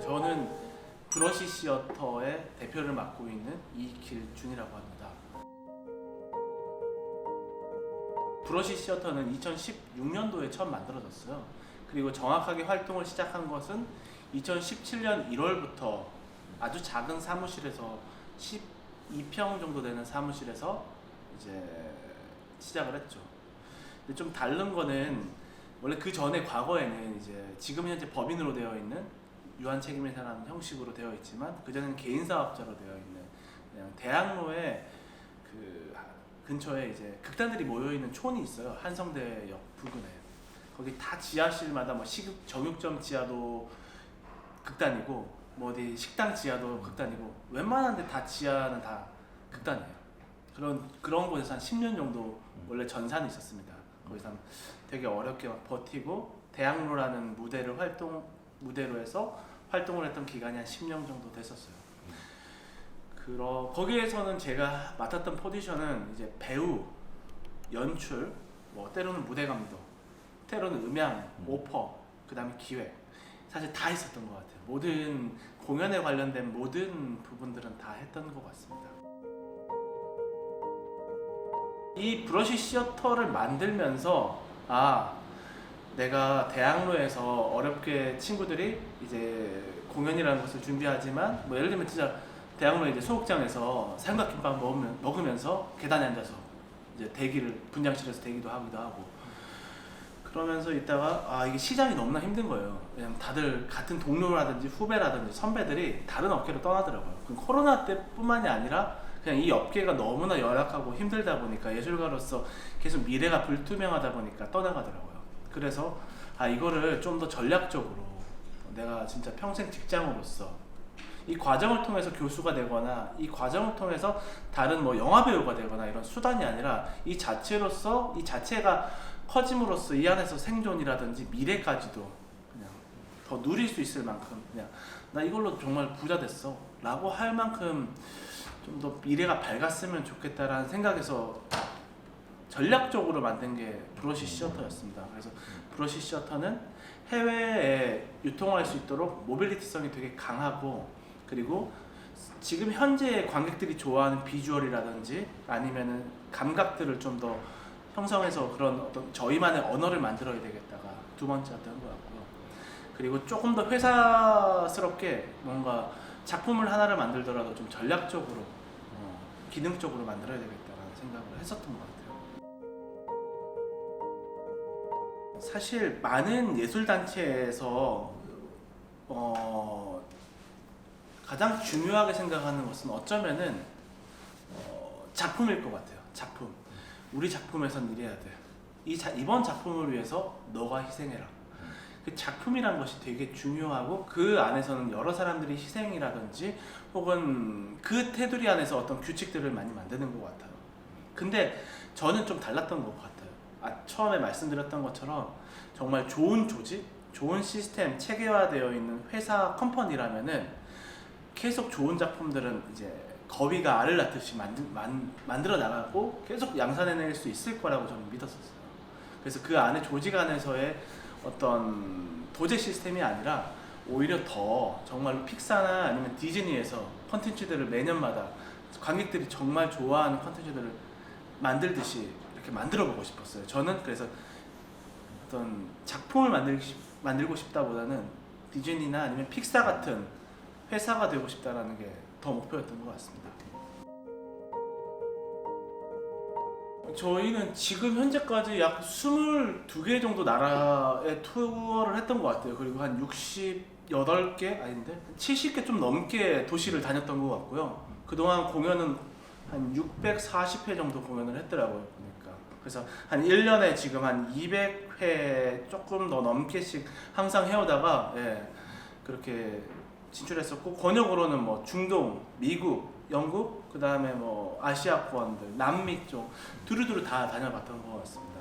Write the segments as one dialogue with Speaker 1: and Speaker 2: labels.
Speaker 1: 저는 브러시 시어터의 대표를 맡고 있는 이길준이라고 합니다. 브러시 시어터는 2016년도에 처음 만들어졌어요. 그리고 정확하게 활동을 시작한 것은 2017년 1월부터 아주 작은 사무실에서 12평 정도 되는 사무실에서 이제 시작을 했죠. 근데 좀 다른 거는 원래 그 전에 과거에는 이제 지금 현재 법인으로 되어 있는 유한 책임회사라는 형식으로 되어 있지만 그 전에는 개인 사업자로 되어 있는 그냥 대학로에 그 근처에 이제 극단들이 모여 있는 촌이 있어요. 한성대역 부근에. 거기 다 지하실마다 뭐 식육 정육점 지하도 극단이고 뭐 어디 식당 지하도 극단이고 웬만한 데 다 지하는 다 극단이에요. 그런 곳에서 한 10년 정도 원래 전산이 있었습니다. 거기서 되게 어렵게 막 버티고 대학로라는 무대로 해서 활동을 했던 기간이 한 10년 정도 됐었어요. 거기에서는 제가 맡았던 포지션은 이제 배우, 연출, 뭐 때로는 무대 감독, 때로는 음향, 오퍼, 그 다음에 기획, 사실 다 있었던 것 같아요. 모든 공연에 관련된 모든 부분들은 다 했던 것 같습니다. 이 브러시 시어터를 만들면서 내가 대학로에서 어렵게 친구들이 이제 공연이라는 것을 준비하지만 뭐 예를 들면 진짜 대학로 이제 소극장에서 삼각김밥 먹으면서 계단에 앉아서 이제 분장실에서 대기도 하기도 하고 그러면서 있다가 이게 시장이 너무나 힘든 거예요. 왜냐면 다들 같은 동료라든지 후배라든지 선배들이 다른 업계로 떠나더라고요. 코로나 때뿐만이 아니라 그냥 이 업계가 너무나 열악하고 힘들다 보니까 예술가로서 계속 미래가 불투명하다 보니까 떠나가더라고요. 그래서 이거를 좀 더 전략적으로 내가 진짜 평생 직장으로서 이 과정을 통해서 교수가 되거나 이 과정을 통해서 다른 뭐 영화 배우가 되거나 이런 수단이 아니라 이 자체가 커짐으로써 이 안에서 생존이라든지 미래까지도 그냥 더 누릴 수 있을 만큼 그냥 나 이걸로 정말 부자 됐어 라고 할 만큼 좀 더 미래가 밝았으면 좋겠다라는 생각에서 전략적으로 만든 게 브러시 시어터였습니다. 그래서 브러시 시어터는 해외에 유통할 수 있도록 모빌리티성이 되게 강하고 그리고 지금 현재 관객들이 좋아하는 비주얼이라든지 아니면은 감각들을 좀 더 형성해서 그런 어떤 저희만의 언어를 만들어야 되겠다가 두 번째였던 것 같고요. 그리고 조금 더 회사스럽게 뭔가 작품을 하나를 만들더라도 좀 전략적으로 기능적으로 만들어야 되겠다라는 생각을 했었던 것 같아요. 사실 많은 예술단체에서 가장 중요하게 생각하는 것은 어쩌면은 작품일 것 같아요. 작품. 우리 작품에선 이래야 돼. 이번 작품을 위해서 너가 희생해라. 그 작품이란 것이 되게 중요하고 그 안에서는 여러 사람들이 희생이라든지 혹은 그 테두리 안에서 어떤 규칙들을 많이 만드는 것 같아요. 근데 저는 좀 달랐던 것 같아요. 처음에 말씀드렸던 것처럼 정말 좋은 조직, 좋은 시스템, 체계화되어 있는 회사 컴퍼니라면은 계속 좋은 작품들은 이제 거위가 알을 낳듯이 만들어 나가고 계속 양산해낼 수 있을 거라고 저는 믿었었어요. 그래서 그 안에 조직 안에서의 어떤 도제 시스템이 아니라 오히려 더 정말로 픽사나 아니면 디즈니에서 컨텐츠들을 매년마다 관객들이 정말 좋아하는 컨텐츠들을 만들듯이 이렇게 만들어 보고 싶었어요. 저는 그래서 어떤 작품을 만들고 싶다보다는 디즈니나 아니면 픽사 같은 회사가 되고 싶다라는 게 더 목표였던 것 같습니다. 저희는 지금 현재까지 약 22개 정도 나라에 투어를 했던 것 같아요. 그리고 한 68개 아닌데 70개 좀 넘게 도시를 다녔던 것 같고요. 그동안 공연은 한 640회 정도 공연을 했더라고요. 보니까. 그래서 한 1년에 지금 한 200회 조금 더 넘게씩 항상 해오다가 그렇게 진출했었고 권역으로는 뭐 중동, 미국, 영국, 그 다음에 뭐 아시아권들, 남미 쪽 두루두루 다 다녀봤던 것 같습니다.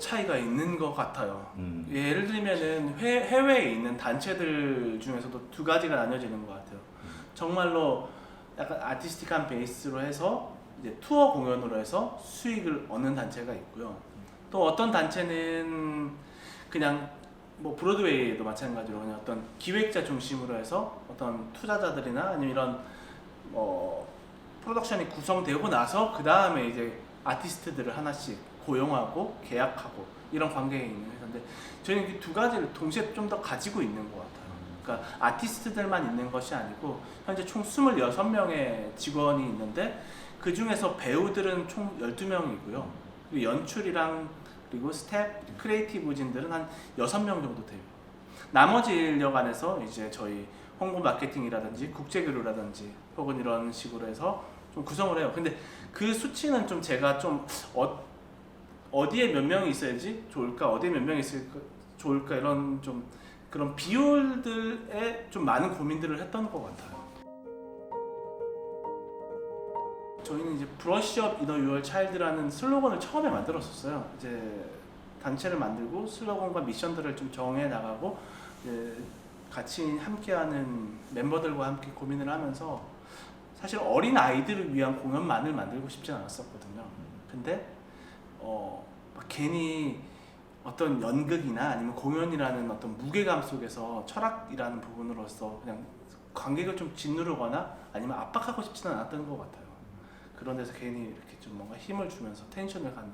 Speaker 1: 차이가 있는 것 같아요. 예를 들면은 해외에 있는 단체들 중에서도 두 가지가 나뉘어지는 것 같아요. 정말로 약간 아티스틱한 베이스로 해서 이제 투어 공연으로 해서 수익을 얻는 단체가 있고요. 또 어떤 단체는 그냥 뭐 브로드웨이도 마찬가지로 그냥 어떤 기획자 중심으로 해서 어떤 투자자들이나 아니면 이런 프로덕션이 구성되고 나서 그 다음에 이제 아티스트들을 하나씩 고용하고 계약하고 이런 관계에 있는 회사인데 저희는 이 두 가지를 동시에 좀 더 가지고 있는 것 같아요. 그러니까 아티스트들만 있는 것이 아니고 현재 총 26명의 직원이 있는데 그 중에서 배우들은 총 12명이고요. 그리고 연출이랑 그리고 스텝, 크리에이티브진들은 한 6명 정도 돼요. 나머지 인력 안에서 이제 저희 홍보 마케팅이라든지 국제교류라든지 혹은 이런 식으로 해서 좀 구성을 해요. 근데 그 수치는 좀 제가 좀 어디에 몇 명이 있어야지 좋을까, 어디에 몇 명이 있을까 좋을까 이런 좀 그런 비율들에 좀 많은 고민들을 했던 것 같아요. 저희는 이제 브러쉬업 이너 유얼 차일드라는 슬로건을 처음에 만들었었어요. 이제 단체를 만들고 슬로건과 미션들을 좀 정해 나가고 같이 함께하는 멤버들과 함께 고민을 하면서 사실 어린 아이들을 위한 공연만을 만들고 싶진 않았었거든요. 근데 막 괜히 어떤 연극이나 아니면 공연이라는 어떤 무게감 속에서 철학이라는 부분으로서 그냥 관객을 좀 짓누르거나 아니면 압박하고 싶지는 않았던 것 같아요. 그런 데서 괜히 이렇게 좀 뭔가 힘을 주면서 텐션을 갖는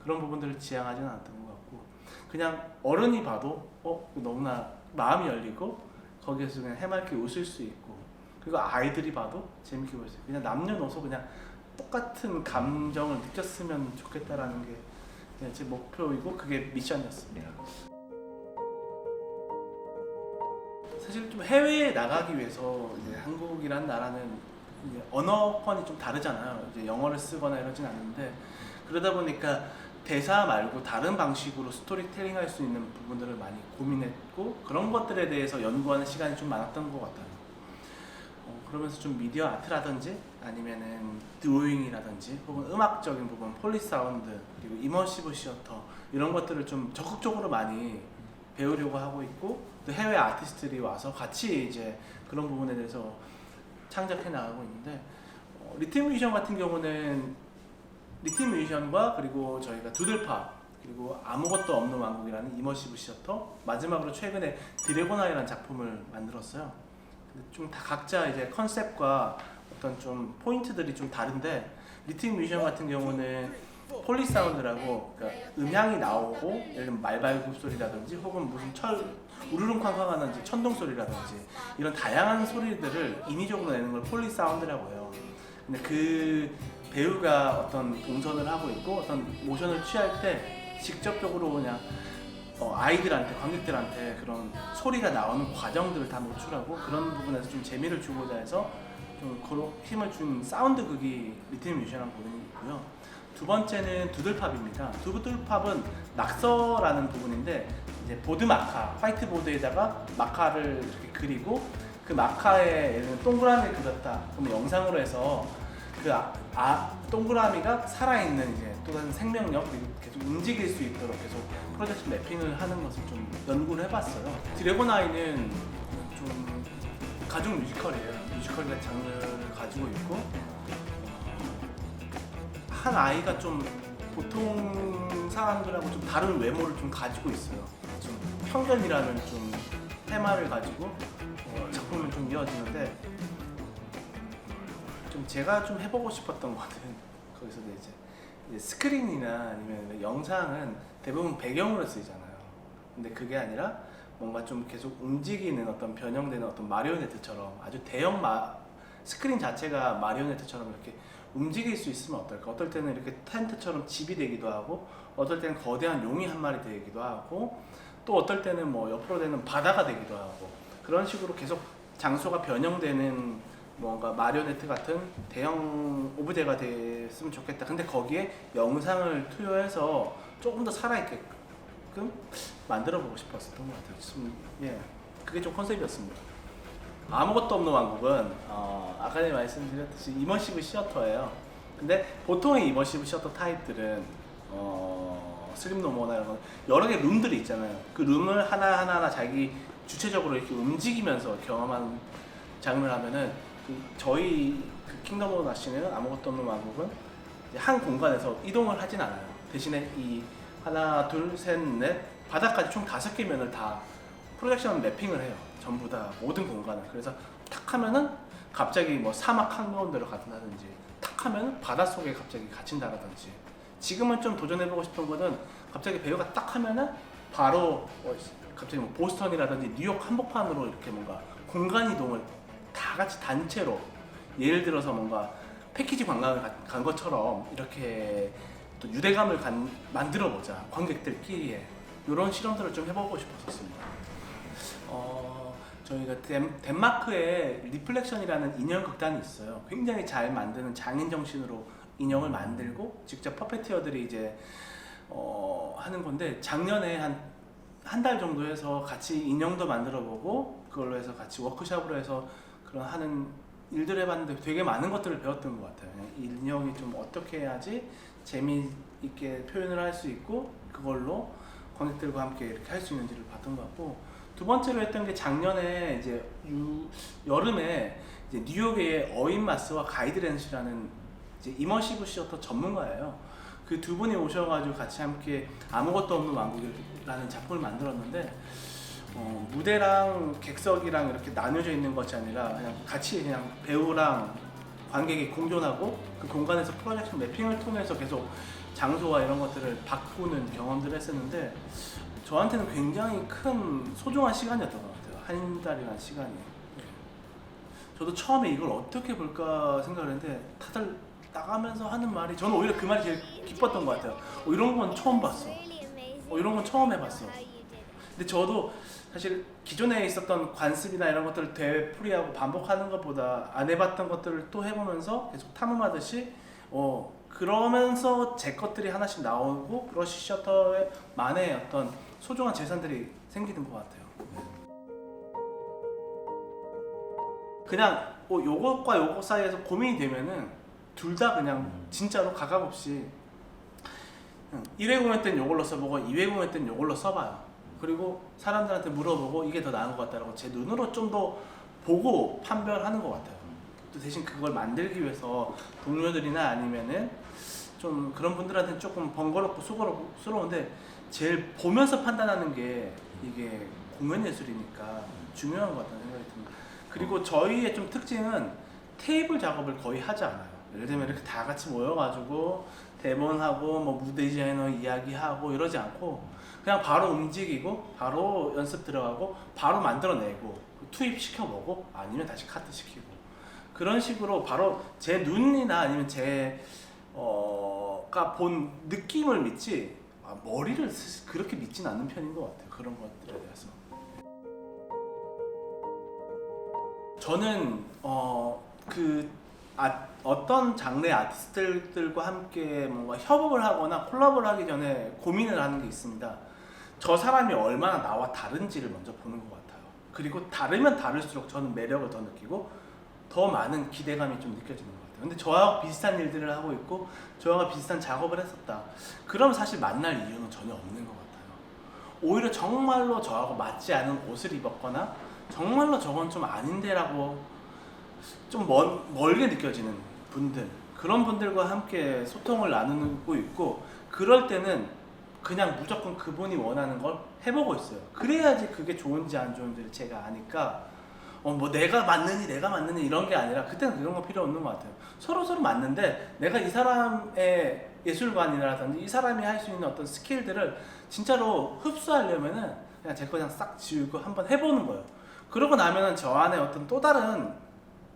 Speaker 1: 그런 부분들을 지향하지는 않았던 것 같고 그냥 어른이 봐도 너무나 마음이 열리고 거기에서 그냥 해맑게 웃을 수 있고 그리고 아이들이 봐도 재밌게 볼 수 있고 그냥 남녀노소 그냥 똑같은 감정을 느꼈으면 좋겠다라는 게 제 목표이고 그게 미션이었습니다. 사실 좀 해외에 나가기 위해서 이제 한국이란 나라는 이제 언어권이 좀 다르잖아요. 이제 영어를 쓰거나 이러진 않는데 그러다 보니까 대사 말고 다른 방식으로 스토리텔링 할 수 있는 부분들을 많이 고민했고 그런 것들에 대해서 연구하는 시간이 좀 많았던 것 같아요. 그러면서 좀 미디어 아트라든지 아니면은 드로잉이라든지 혹은 음악적인 부분, 폴리사운드 그리고 이머시브 시어터 이런 것들을 좀 적극적으로 많이 배우려고 하고 있고 또 해외 아티스트들이 와서 같이 이제 그런 부분에 대해서 창작해 나가고 있는데 리틀 뮤지션 같은 경우는 리틀 뮤지션과 그리고 저희가 두들팝 그리고 아무것도 없는 왕국이라는 이머시브 시어터 마지막으로 최근에 드래곤 아이라는 작품을 만들었어요. 좀 다 각자 이제 컨셉과 어떤 좀 포인트들이 좀 다른데 리틀 뮤지션 같은 경우는 폴리 사운드라고 그러니까 음향이 나오고 예를 들면 말발굽 소리라든지 혹은 무슨 우르릉쾅쾅하는 천둥 소리라든지 이런 다양한 소리들을 인위적으로 내는 걸 폴리 사운드라고 해요. 근데 그 배우가 어떤 동선을 하고 있고 어떤 모션을 취할 때 직접적으로 그냥 아이들한테 관객들한테 그런 소리가 나오는 과정들을 다 노출하고 그런 부분에서 좀 재미를 주고자 해서 좀 그런 힘을 준 사운드 극이 리틀 뮤지션이라는 부분이 있고요. 두 번째는 두들팝입니다. 두들팝은 낙서라는 부분인데 이제 보드 마카, 화이트보드에다가 마카를 이렇게 그리고 그 마카에 예를 들면 동그라미를 그렸다. 그러면 영상으로 해서 그 동그라미가 살아있는 이제 또 다른 생명력 그리고 계속 움직일 수 있도록 계속 프로젝트 매핑을 하는 것을 좀 연구를 해봤어요. 드래곤 아이는 좀 가족 뮤지컬이에요. 뮤지컬의 장르를 가지고 있고 한 아이가 좀 보통 사람들하고 좀 다른 외모를 좀 가지고 있어요. 좀 편견이라는 좀 테마를 가지고 작품을 좀 이어지는데 좀 제가 좀 해보고 싶었던 거는 거기서 이제 스크린이나 아니면 영상은 대부분 배경으로 쓰이잖아요. 근데 그게 아니라 뭔가 좀 계속 움직이는 어떤 변형되는 어떤 마리오네트처럼 아주 대형 스크린 자체가 마리오네트처럼 이렇게 움직일 수 있으면 어떨까? 어떨 때는 이렇게 텐트처럼 집이 되기도 하고 어떨 때는 거대한 용이 한 마리 되기도 하고 또 어떨 때는 뭐 옆으로 되는 바다가 되기도 하고 그런 식으로 계속 장소가 변형되는 뭔가 마리오네트 같은 대형 오브제가 됐으면 좋겠다. 근데 거기에 영상을 투여해서 조금 더 살아있게끔 만들어보고 싶었던 것 같아요. 예, 그게 좀 컨셉이었습니다. 아무것도 없는 왕국은 아까 전에 말씀드렸듯이 이머시브 시어터예요. 근데 보통의 이머시브 시어터 타입들은 슬립 노모나 이런 거 여러 개 룸들이 있잖아요. 그 룸을 하나하나 자기 주체적으로 이렇게 움직이면서 경험하는 장르를 하면은 저희 킹덤 오브 나시는 아무것도 없는 왕국은 한 공간에서 이동을 하진 않아요. 대신에 이 하나, 둘, 셋, 넷 바닥까지 총 5개 면을 다 프로젝션 매핑을 해요. 전부 다 모든 공간을. 그래서 탁 하면은 갑자기 뭐 사막 한가운데로 간다든지, 탁 하면은 바닷속에 갑자기 갇힌다라든지. 지금은 좀 도전해보고 싶은 거는 갑자기 배우가 딱 하면은 바로 갑자기 뭐 보스턴이라든지 뉴욕 한복판으로 이렇게 뭔가 공간 이동을 다 같이 단체로, 예를 들어서 뭔가 패키지 관광을 간 것처럼 이렇게 또 유대감을 만들어보자, 관객들끼리의. 이런 실험들을 좀 해보고 싶었습니다. 저희가 덴마크에 리플렉션이라는 인형 극단이 있어요. 굉장히 잘 만드는 장인 정신으로 인형을 만들고 직접 퍼페티어들이 이제 하는 건데, 작년에 한 달 정도 해서 같이 인형도 만들어 보고 그걸로 해서 같이 워크숍으로 해서 그런 하는 일들을 해봤는데 되게 많은 것들을 배웠던 것 같아요. 그냥 인형이 좀 어떻게 해야지 재미있게 표현을 할 수 있고 그걸로 관객들과 함께 이렇게 할 수 있는지를 봤던 것 같고, 두 번째로 했던 게 작년에 이제 여름에 이제 뉴욕의 어윈마스와 가이드랜스라는 이제 이머시브 시어터 전문가예요. 그 두 분이 오셔가지고 같이 함께 아무것도 없는 왕국이라는 작품을 만들었는데, 무대랑 객석이랑 이렇게 나뉘어져 있는 것이 아니라 그냥 같이 그냥 배우랑 관객이 공존하고 그 공간에서 프로젝션 매핑을 통해서 계속 장소와 이런 것들을 바꾸는 경험들을 했었는데, 저한테는 굉장히 큰 소중한 시간이었던 것 같아요. 한 달이라는 시간이. 저도 처음에 이걸 어떻게 볼까 생각을 했는데, 다들 나가면서 하는 말이, 저는 오히려 그 말이 제일 기뻤던 것 같아요. 이런 건 처음 봤어. 이런 건 처음 해봤어. 근데 저도 사실 기존에 있었던 관습이나 이런 것들을 되풀이하고 반복하는 것보다 안 해봤던 것들을 또 해보면서 계속 탐험하듯이 그러면서 제 것들이 하나씩 나오고 브러쉬 셔터만의 어떤 소중한 재산들이 생기는 것 같아요. 그냥 요것과 요것 사이에서 고민이 되면은 둘 다 그냥 진짜로 가감 없이 1회 공연 때는 요걸로 써보고 2회 공연 때는 요걸로 써봐요. 그리고 사람들한테 물어보고 이게 더 나은 것 같다라고 제 눈으로 좀 더 보고 판별하는 것 같아요. 또 대신 그걸 만들기 위해서 동료들이나 아니면은 좀 그런 분들한테는 조금 번거롭고 수고스러운데, 제일 보면서 판단하는 게 이게 공연 예술이니까 중요한 것 같다는 생각이 듭니다. 그리고 저희의 좀 특징은 테이블 작업을 거의 하지 않아요. 예를 들면 이렇게 다 같이 모여가지고 대본하고 뭐 무대 디자이너 이야기하고 이러지 않고, 그냥 바로 움직이고 바로 연습 들어가고 바로 만들어내고 투입 시켜보고 아니면 다시 카트 시키고, 그런 식으로 바로 제 눈이나 아니면 제가 본 느낌을 믿지 머리를 그렇게 믿진 않는 편인 것 같아요. 그런 것들에 대해서. 저는 어떤 장르의 아티스트들과 함께 뭔가 협업을 하거나 콜라보를 하기 전에 고민을 하는 게 있습니다. 저 사람이 얼마나 나와 다른지를 먼저 보는 것 같아요. 그리고 다르면 다를수록 저는 매력을 더 느끼고 더 많은 기대감이 좀 느껴지는 것 같아요. 근데 저하고 비슷한 일들을 하고 있고 저하고 비슷한 작업을 했었다, 그럼 사실 만날 이유는 전혀 없는 것 같아요. 오히려 정말로 저하고 맞지 않은 옷을 입었거나 정말로 저건 좀 아닌데라고 좀 멀게 느껴지는 분들, 그런 분들과 함께 소통을 나누고 있고, 그럴 때는 그냥 무조건 그분이 원하는 걸 해보고 있어요. 그래야지 그게 좋은지 안 좋은지를 제가 아니까 뭐 내가 맞느니 이런 게 아니라, 그때는 그런 거 필요 없는 것 같아요. 서로 맞는데 내가 이 사람의 예술관이라든지 이 사람이 할 수 있는 어떤 스킬들을 진짜로 흡수하려면은 그냥 제 거 그냥 싹 지우고 한번 해보는 거예요. 그러고 나면은 저 안에 어떤 또 다른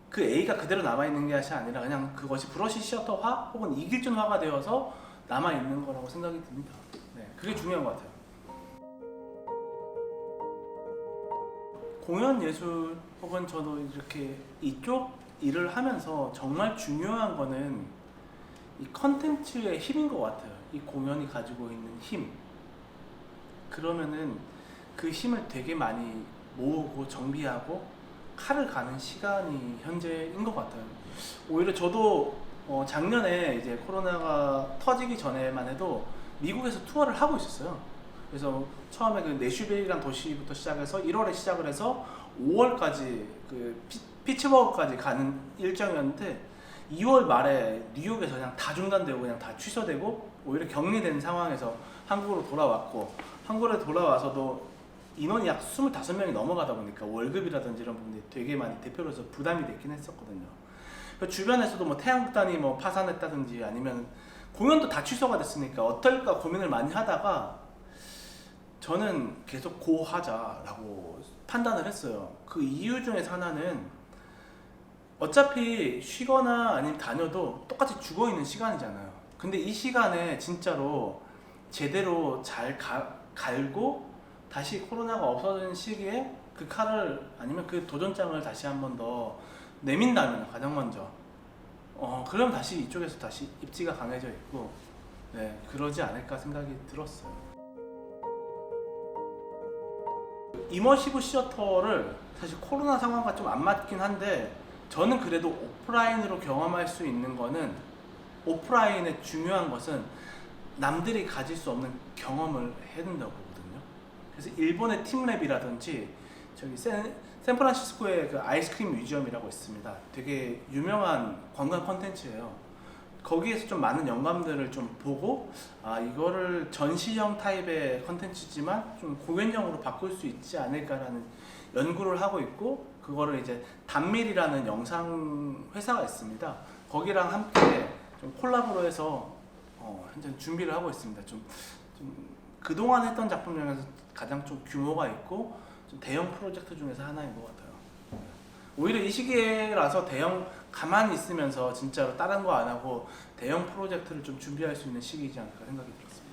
Speaker 1: 그 A가 그대로 남아있는 것이 아니라 그냥 그것이 브러쉬 시어터화 혹은 이길준화가 되어서 남아있는 거라고 생각이 듭니다. 네, 그게 중요한 것 같아요. 공연 예술 혹은 저도 이렇게 이쪽 일을 하면서 정말 중요한 거는 이 컨텐츠의 힘인 것 같아요. 이 공연이 가지고 있는 힘. 그러면은 그 힘을 되게 많이 모으고 정비하고 칼을 가는 시간이 현재인 것 같아요. 오히려 저도 작년에 이제 코로나가 터지기 전에만 해도 미국에서 투어를 하고 있었어요. 그래서 처음에 그 내슈빌이라는 도시부터 시작해서 1월에 시작을 해서 5월까지 그 피츠버그까지 가는 일정이었는데, 2월 말에 뉴욕에서 그냥 다 중단되고 그냥 다 취소되고 오히려 격리된 상황에서 한국으로 돌아왔고, 한국에 돌아와서도 인원이 약 25명이 넘어가다 보니까 월급이라든지 이런 부분이 되게 많이 대표로서 부담이 됐긴 했었거든요. 그 주변에서도 뭐 태양극단이 뭐 파산했다든지 아니면 공연도 다 취소가 됐으니까 어떨까 고민을 많이 하다가 저는 계속 고하자라고 판단을 했어요. 그 이유 중에서 하나는 어차피 쉬거나 아니면 다녀도 똑같이 죽어있는 시간이잖아요. 근데 이 시간에 진짜로 제대로 잘 갈고 다시 코로나가 없어지는 시기에 그 칼을 아니면 그 도전장을 다시 한 번 더 내민다면 가장 먼저 그럼 다시 이쪽에서 다시 입지가 강해져 있고 네 그러지 않을까 생각이 들었어요. 이머시브 시어터를 사실 코로나 상황과 좀 안 맞긴 한데 저는 그래도 오프라인으로 경험할 수 있는 거는 오프라인의 중요한 것은 남들이 가질 수 없는 경험을 해준다고 보거든요. 그래서 일본의 팀랩이라든지 저기 샌프란시스코의 그 아이스크림 뮤지엄이라고 있습니다. 되게 유명한 관광 콘텐츠예요. 거기에서 좀 많은 영감들을 좀 보고 이거를 전시형 타입의 콘텐츠지만 좀 공연형으로 바꿀 수 있지 않을까라는 연구를 하고 있고 그거를 이제 단밀이라는 영상 회사가 있습니다. 거기랑 함께 좀 콜라보로 해서 현재 준비를 하고 있습니다. 좀 그동안 했던 작품 중에서 가장 좀 규모가 있고 좀 대형 프로젝트 중에서 하나인 것 같아요. 오히려 이 시기라서 가만히 있으면서 진짜로 다른 거 안 하고 대형 프로젝트를 좀 준비할 수 있는 시기이지 않을까 생각이 들었습니다.